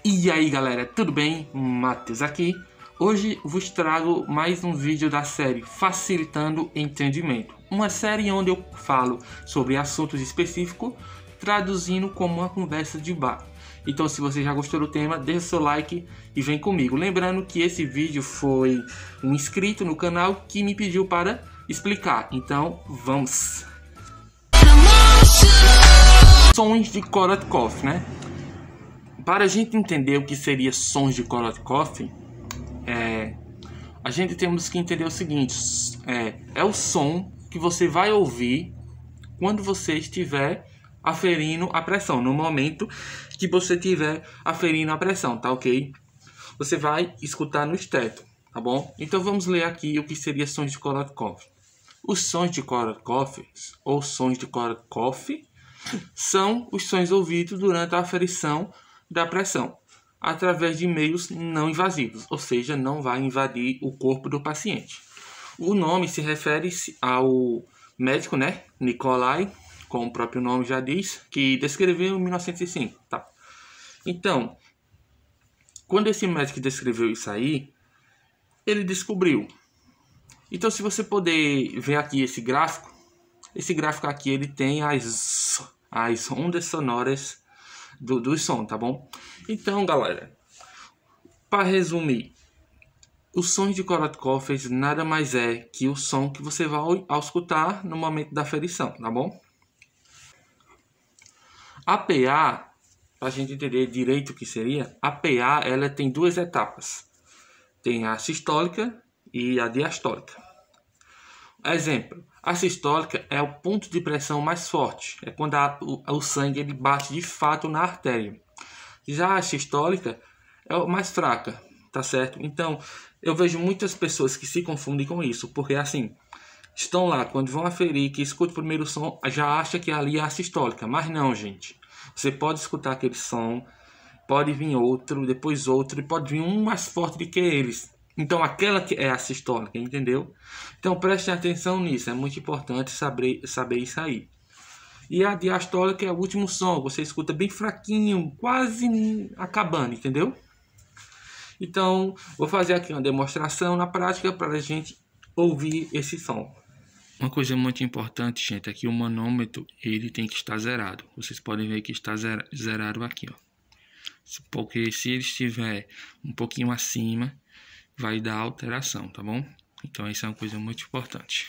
E aí galera, tudo bem? Matheus aqui. Hoje vos trago mais um vídeo da série Facilitando Entendimento. Uma série onde eu falo sobre assuntos específicos, traduzindo como uma conversa de bar. Então se você já gostou do tema, deixa seu like e vem comigo. Lembrando que esse vídeo foi um inscrito no canal que me pediu para explicar. Então vamos! Sons de Korotkov, né? Para a gente entender o que seria sons de Korotkov, a gente temos que entender o seguinte: é o som que você vai ouvir quando você estiver aferindo a pressão, no momento que você estiver aferindo a pressão, tá ok? Você vai escutar no estéto, tá bom? Então vamos ler aqui o que seria sons de Korotkov. Os sons de Korotkov, ou sons de Korotkov, são os sons ouvidos durante a aferição da pressão, através de meios não invasivos, ou seja, não vai invadir o corpo do paciente. O nome se refere ao médico, né, Nikolai, como o próprio nome já diz, que descreveu em 1905, tá? Então, quando esse médico descreveu isso aí, ele descobriu. Então, se você poder ver aqui esse gráfico aqui, ele tem as ondas sonoras do som, tá bom? Então, galera, para resumir, os sons de Korotkov nada mais é que o som que você vai escutar no momento da aferição, tá bom? A PA, para a gente entender direito o que seria, a PA ela tem duas etapas. Tem a sistólica e a diastólica. Exemplo, a sistólica é o ponto de pressão mais forte, é quando o sangue ele bate de fato na artéria. Já a sistólica é a mais fraca, tá certo? Então, eu vejo muitas pessoas que se confundem com isso, porque assim, estão lá, quando vão aferir, que escuta o primeiro som, já acha que ali é a sistólica, mas não, gente. Você pode escutar aquele som, pode vir outro, depois outro, e pode vir um mais forte do que eles. Então, aquela que é a sistólica, entendeu? Então, prestem atenção nisso, é muito importante saber isso aí. E a diastólica é o último som, você escuta bem fraquinho, quase acabando, entendeu? Então, vou fazer aqui uma demonstração na prática para a gente ouvir esse som. Uma coisa muito importante, gente, é que o manômetro ele tem que estar zerado. Vocês podem ver que está zerado aqui, ó. Porque se ele estiver um pouquinho acima, vai dar alteração, tá bom? Então, isso é uma coisa muito importante.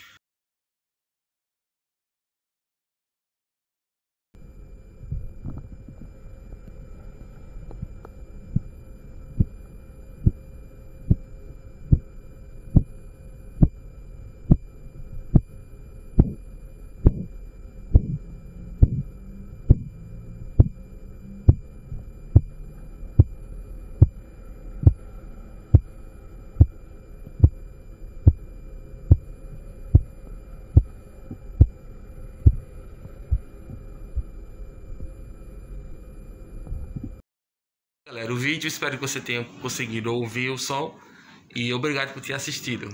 Galera, o vídeo, espero que você tenha conseguido ouvir o som e obrigado por ter assistido.